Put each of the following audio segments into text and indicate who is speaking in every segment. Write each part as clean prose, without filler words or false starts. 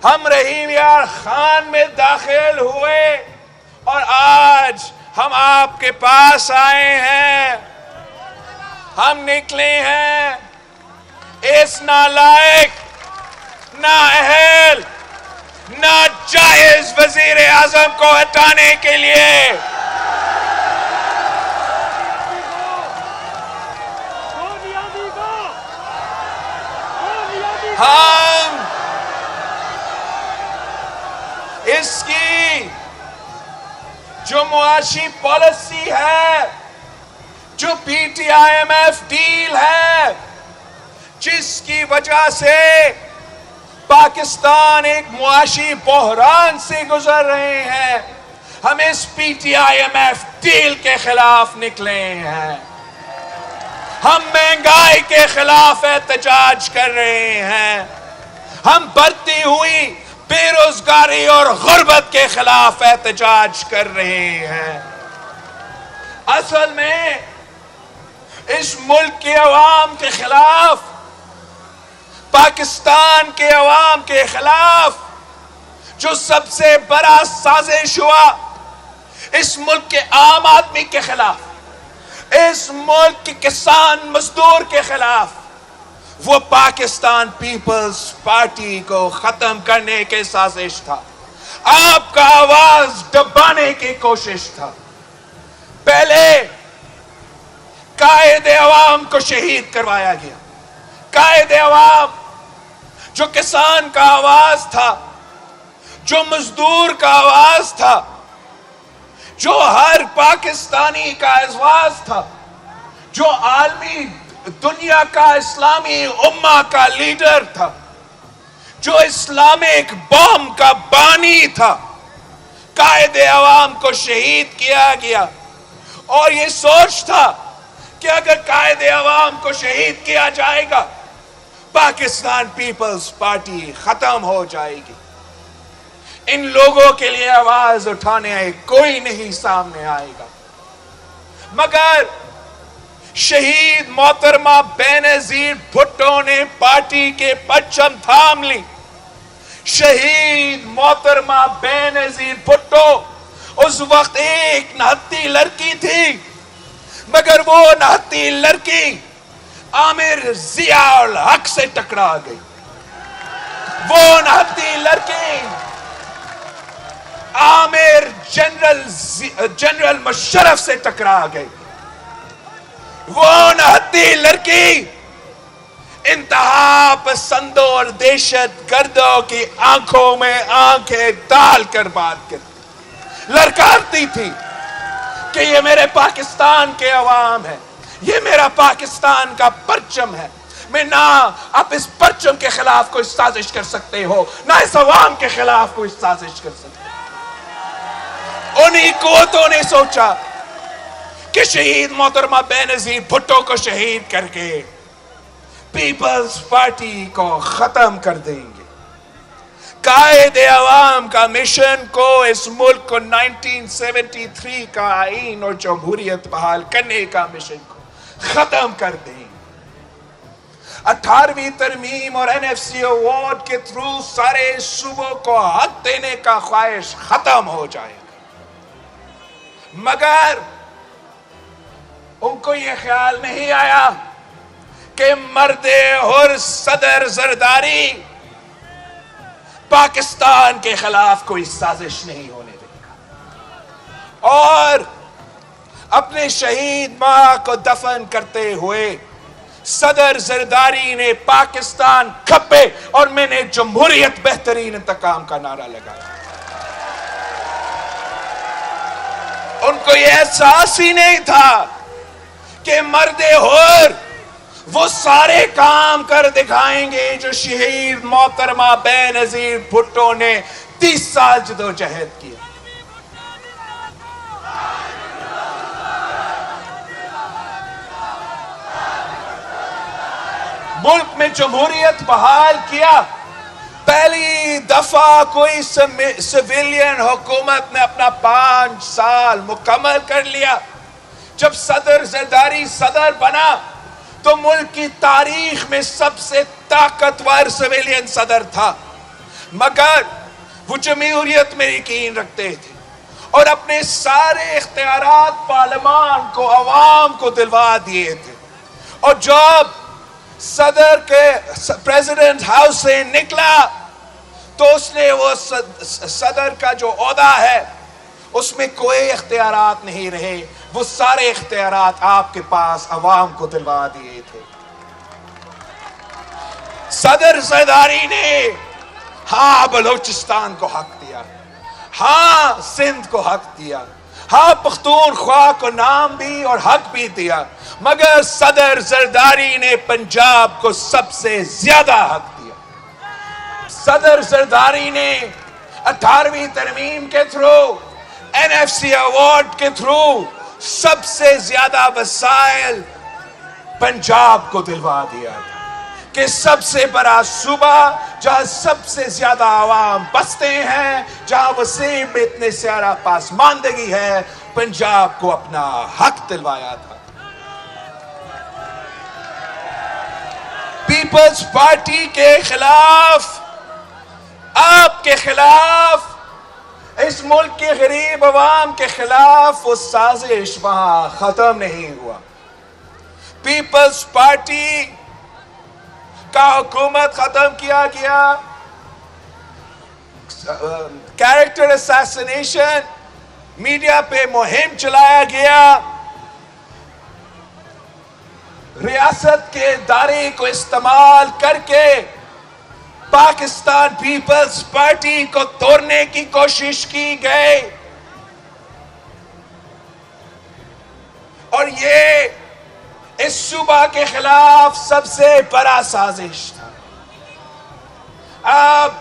Speaker 1: ہم رحیم یار خان میں داخل ہوئے اور آج ہم آپ کے پاس آئے ہیں. ہم نکلے ہیں اس نالائق، نااہل، ناجائز وزیر اعظم کو ہٹانے کے لیے. ہم اس کی جو معاشی پالیسی ہے، جو P T I M F deal ہے، جس کی وجہ سے پاکستان ایک معاشی بحران سے گزر رہے ہیں، ہم اس P T I M F deal کے خلاف نکلے ہیں. ہم مہنگائی کے خلاف احتجاج کر رہے ہیں. ہم بڑھتی ہوئی بے روزگاری اور غربت کے خلاف احتجاج کر رہے ہیں. اصل میں اس ملک کے عوام کے خلاف، پاکستان کے عوام کے خلاف جو سب سے بڑا سازش ہوا، اس ملک کے عام آدمی کے خلاف، اس ملک کے کسان مزدور کے خلاف، وہ پاکستان پیپلز پارٹی کو ختم کرنے کے سازش تھا. آپ کا آواز دبانے کی کوشش تھا. پہلے قائد عوام کو شہید کروایا گیا. قائد عوام جو کسان کا آواز تھا، جو مزدور کا آواز تھا، جو ہر پاکستانی کا آواز تھا، جو عالمی دنیا کا اسلامی امہ کا لیڈر تھا، جو اسلامک بم کا بانی تھا، قائد عوام کو شہید کیا گیا. اور یہ سوچ تھا کہ اگر قائد عوام کو شہید کیا جائے گا، پاکستان پیپلز پارٹی ختم ہو جائے گی. ان لوگوں کے لیے آواز اٹھانے کوئی نہیں سامنے آئے گا. مگر شہید محترمہ بینظیر بھٹو نے پارٹی کے پرچم تھام لی. شہید محترمہ بینظیر بھٹو اس وقت ایک نہتی لڑکی تھی، مگر وہ نہتی لڑکی عامر ضیاء الحق سے ٹکرا گئی. وہ نہتی لڑکی عامر جنرل مشرف سے ٹکرا گئی. وہ نہتی لڑکی انتہا پسندوں اور دہشت گردوں کی آنکھوں میں آنکھیں ڈال کر بات کرتی، للکارتی تھی کہ یہ میرے پاکستان کے عوام ہے، یہ میرا پاکستان کا پرچم ہے. میں نہ آپ اس پرچم کے خلاف کوئی سازش کر سکتے ہو، نہ اس عوام کے خلاف کوئی سازش کر سکتے ہو. انہی قوتوں نے سوچا کہ شہید محترمہ بینظیر بھٹو کو شہید کر کے پیپلز پارٹی کو ختم کر دیں گے. قائد عوام کا مشن کو، اس ملک کو 1973 کا آئین اور جمہوریت بحال کرنے کا مشن کو ختم کر دیں گے. 18ویں ترمیم اور NFC اوارڈ کے تھرو سارے صوبوں کو حق دینے کا خواہش ختم ہو جائے گا. مگر ان کو یہ خیال نہیں آیا کہ مرد حر صدر زرداری پاکستان کے خلاف کوئی سازش نہیں ہونے دے گا. اور اپنے شہید ماں کو دفن کرتے ہوئے صدر زرداری نے پاکستان کھپے اور میں نے جمہوریت بہترین انتقام کا نعرہ لگایا. ان کو یہ احساس ہی نہیں تھا کہ مرد حر وہ سارے کام کر دکھائیں گے جو شہید محترمہ بینظیر بھٹو نے 30 سال جدوجہد کیا. ملک میں جمہوریت بحال کیا. پہلی دفعہ کوئی سویلین حکومت نے اپنا 5 سال مکمل کر لیا. جب صدر زرداری صدر بنا تو ملک کی تاریخ میں سب سے طاقتور سویلین صدر تھا. مگر وہ جمہوریت میں یقین رکھتے تھے اور اپنے سارے اختیارات پارلیمان کو، عوام کو دلوا دیے تھے. اور جب صدر کے پریزیڈنٹ ہاؤس سے نکلا تو اس نے وہ صدر کا جو عہدہ ہے اس میں کوئی اختیارات نہیں رہے، وہ سارے اختیارات آپ کے پاس عوام کو دلوا دیے تھے. صدر زرداری نے ہاں بلوچستان کو حق دیا، ہاں سندھ کو حق دیا، ہاں پختونخوا کو نام بھی اور حق بھی دیا، مگر صدر زرداری نے پنجاب کو سب سے زیادہ حق دیا. صدر زرداری نے 18ویں ترمیم کے تھرو، NFC ایوارڈ کے تھرو سب سے زیادہ وسائل پنجاب کو دلوا دیا تھا کہ سب سے بڑا صوبہ جہاں سب سے زیادہ عوام بستے ہیں، جہاں وسیع میں اتنے سارا پاسماندگی ہے، پنجاب کو اپنا حق دلوایا تھا. پیپلز پارٹی کے خلاف، آپ کے خلاف، اس ملک کے غریب عوام کے خلاف وہ سازش وہاں ختم نہیں ہوا. پیپلز پارٹی کا حکومت ختم کیا گیا، کیریکٹر اسیسینیشن میڈیا پہ مہم چلایا گیا، ریاست کے ادارے کو استعمال کر کے پاکستان پیپلز پارٹی کو توڑنے کی کوشش کی گئی. اور یہ اس صوبہ کے خلاف سب سے بڑا سازش تھا. اب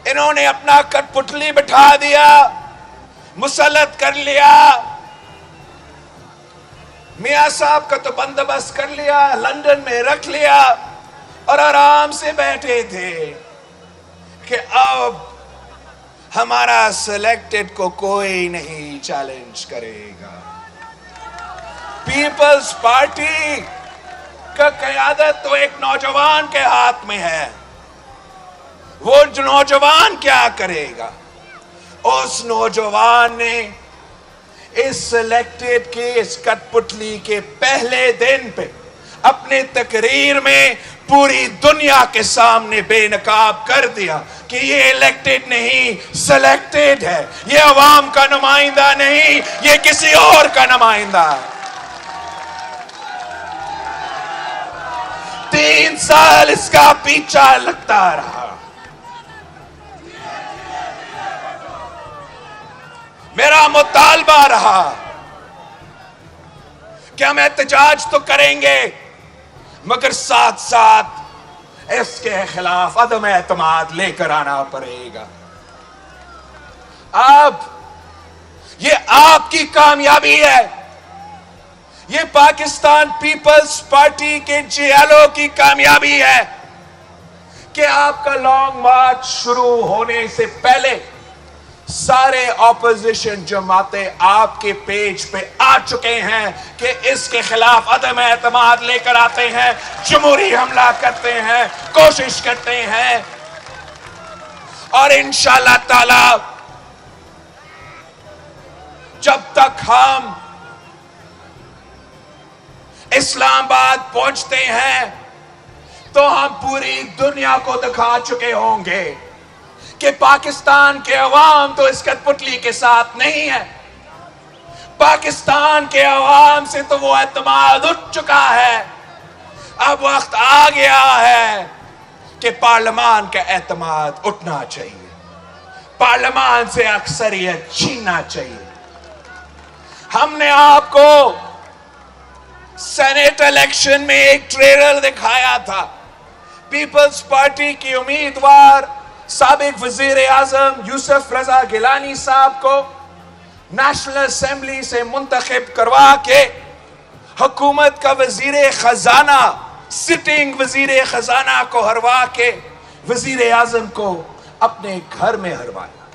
Speaker 1: انہوں نے اپنا کٹ پتلی بٹھا دیا، مسلط کر لیا، میاں صاحب کا تو بندوبست کر لیا، لندن میں رکھ لیا اور آرام سے بیٹھے تھے کہ اب ہمارا سلیکٹڈ کو کوئی نہیں چیلنج کرے گا. پیپلز پارٹی کا قیادت تو ایک نوجوان کے ہاتھ میں ہے. وہ نوجوان کیا کرے گا؟ اس نوجوان نے اس سلیکٹڈ کے اس کٹ پتلی کے پہلے دن پہ اپنے تقریر میں پوری دنیا کے سامنے بے نقاب کر دیا کہ یہ الیکٹڈ نہیں، سلیکٹڈ ہے، یہ عوام کا نمائندہ نہیں، یہ کسی اور کا نمائندہ ہے. 3 سال اس کا پیچھا لگتا رہا. میرا مطالبہ رہا کہ ہم احتجاج تو کریں گے مگر ساتھ ساتھ اس کے خلاف عدم اعتماد لے کر آنا پڑے گا. اب یہ آپ کی کامیابی ہے، یہ پاکستان پیپلز پارٹی کے GLO کی کامیابی ہے کہ آپ کا لانگ مارچ شروع ہونے سے پہلے سارے اپوزیشن جماعتیں آپ کے پیج پہ آ چکے ہیں کہ اس کے خلاف عدم اعتماد لے کر آتے ہیں، جمہوری حملہ کرتے ہیں، کوشش کرتے ہیں. اور انشاءاللہ تعالی جب تک ہم اسلام آباد پہنچتے ہیں تو ہم پوری دنیا کو دکھا چکے ہوں گے کہ پاکستان کے عوام تو اس کٹ پتلی کے ساتھ نہیں ہے. پاکستان کے عوام سے تو وہ اعتماد اٹھ چکا ہے. اب وقت آ گیا ہے کہ پارلیمان کا اعتماد اٹھنا چاہیے، پارلیمان سے اکثریت چھیننا چاہیے. ہم نے آپ کو سینیٹ الیکشن میں ایک ٹریلر دکھایا تھا. پیپلز پارٹی کی امیدوار سابق وزیر اعظم یوسف رضا گیلانی صاحب کو نیشنل اسمبلی سے منتخب کروا کے حکومت کا وزیر خزانہ، سٹنگ وزیر خزانہ کو ہروا کے وزیر اعظم کو اپنے گھر میں ہروایا،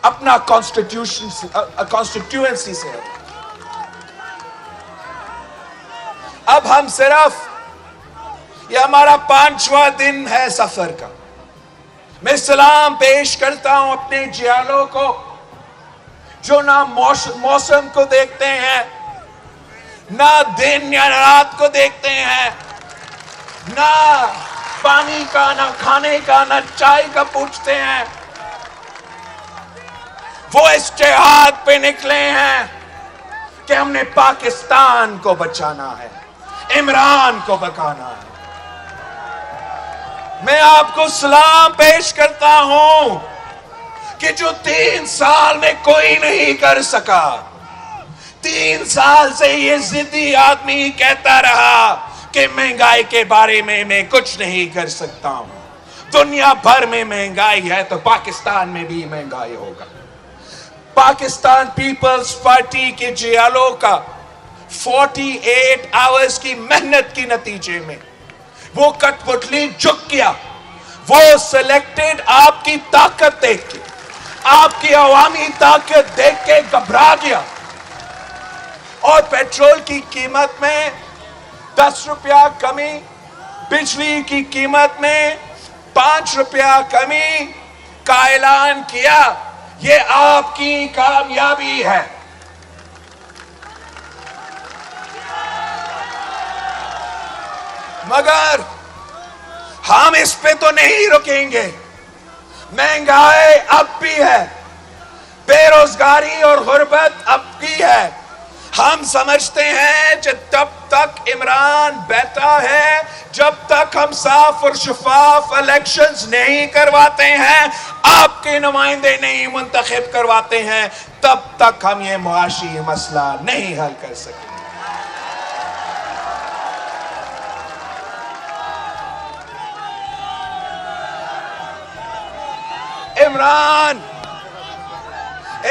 Speaker 1: اپنا کانسٹیٹیوئنسی سے ہروایا. اب ہم صرف، یہ ہمارا 5واں دن ہے سفر کا، میں سلام پیش کرتا ہوں اپنے جیالوں کو جو نہ موسم کو دیکھتے ہیں، نہ دن یا رات کو دیکھتے ہیں، نہ پانی کا، نہ کھانے کا، نہ چائے کا پوچھتے ہیں. وہ اس جہاد پہ نکلے ہیں کہ ہم نے پاکستان کو بچانا ہے، عمران کو بچانا ہے. میں آپ کو سلام پیش کرتا ہوں کہ جو 3 سال میں کوئی نہیں کر سکا، 3 سال سے یہ ضدی آدمی کہتا رہا کہ مہنگائی کے بارے میں کچھ نہیں کر سکتا ہوں. دنیا بھر میں مہنگائی ہے تو پاکستان میں بھی مہنگائی ہوگا. پاکستان پیپلز پارٹی کے جیالوں کا 48 آورز کی محنت کے نتیجے میں وہ کٹ پتلی جھک گیا. وہ سلیکٹڈ آپ کی طاقت دیکھ کے، آپ کی عوامی طاقت دیکھ کے گھبرا گیا اور پیٹرول کی قیمت میں 10 روپیہ کمی، بجلی کی قیمت میں 5 روپیہ کمی کا اعلان کیا. یہ آپ کی کامیابی ہے. مگر ہم اس پہ تو نہیں رکیں گے. مہنگائی اب بھی ہے، بے روزگاری اور غربت اب بھی ہے. ہم سمجھتے ہیں کہ تب تک عمران بیٹھا ہے، جب تک ہم صاف اور شفاف الیکشنز نہیں کرواتے ہیں، آپ کے نمائندے نہیں منتخب کرواتے ہیں، تب تک ہم یہ معاشی مسئلہ نہیں حل کر سکتے.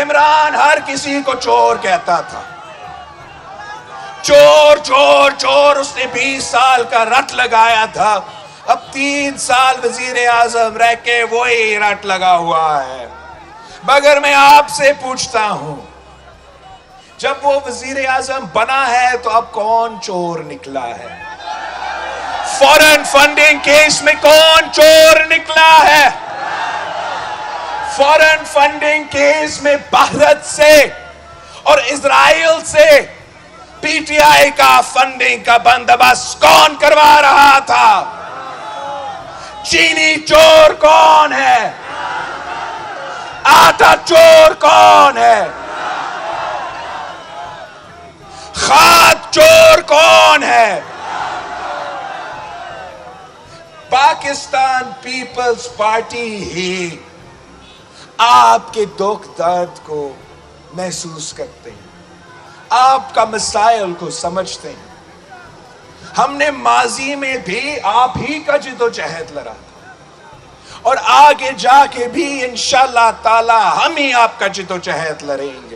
Speaker 1: عمران ہر کسی کو چور کہتا تھا. چور چور چور. اس نے 20 سال کا رٹ لگایا تھا. اب 3 سال وزیر اعظم رہ کے وہی رٹ لگا ہوا ہے. مگر میں آپ سے پوچھتا ہوں، جب وہ وزیر اعظم بنا ہے تو اب کون چور نکلا ہے؟ فورن فنڈنگ کیس میں کون چور نکلا ہے؟ فورن فنڈنگ کیس میں بھارت سے اور اسرائیل سے پی ٹی آئی کا فنڈنگ کا بندوبست کون کروا رہا تھا؟ چینی چور کون ہے؟ آٹا چور کون ہے؟ کھاد چور کون ہے؟ پاکستان پیپلز پارٹی ہی آپ کے دکھ درد کو محسوس کرتے ہیں، آپ کا مسائل کو سمجھتے ہیں. ہم نے ماضی میں بھی آپ ہی کا جد و جہد لڑا تھا اور آگے جا کے بھی انشاءاللہ تعالی ہم ہی آپ کا جد و جہد لڑیں گے.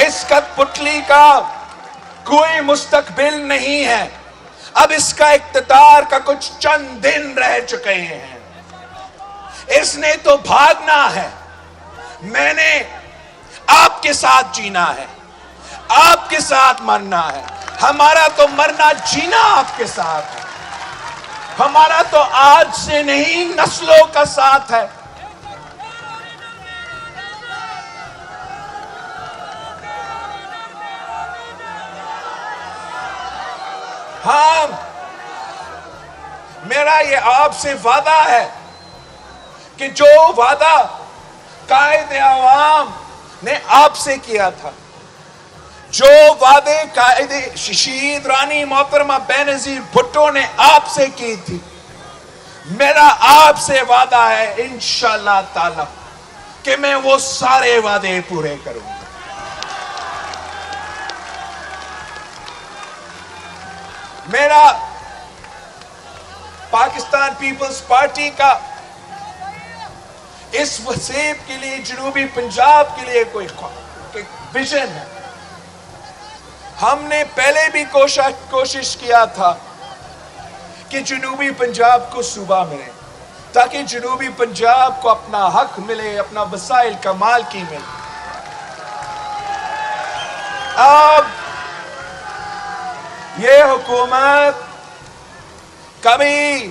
Speaker 1: اس کٹ پتلی کا کوئی مستقبل نہیں ہے. اب اس کا اقتدار کا کچھ چند دن رہ چکے ہیں. اس نے تو بھاگنا ہے. میں نے آپ کے ساتھ جینا ہے، آپ کے ساتھ مرنا ہے. ہمارا تو مرنا جینا آپ کے ساتھ ہے. ہمارا تو آج سے نہیں نسلوں کا ساتھ ہے. ہاں، میرا یہ آپ سے وعدہ ہے کہ جو وعدہ قائد عوام نے آپ سے کیا تھا، جو وعدے قائد شہید رانی محترمہ بینظیر بھٹو نے آپ سے کی تھی، میرا آپ سے وعدہ ہے انشاءاللہ تعالی کہ میں وہ سارے وعدے پورے کروں گا. میرا پاکستان پیپلز پارٹی کا اس وسیب کے لیے، جنوبی پنجاب کے لیے کوئی ویژن ہے. ہم نے پہلے بھی کوشش کیا تھا کہ جنوبی پنجاب کو صوبہ ملے، تاکہ جنوبی پنجاب کو اپنا حق ملے، اپنا وسائل کا مالکی ملے. اب یہ حکومت کبھی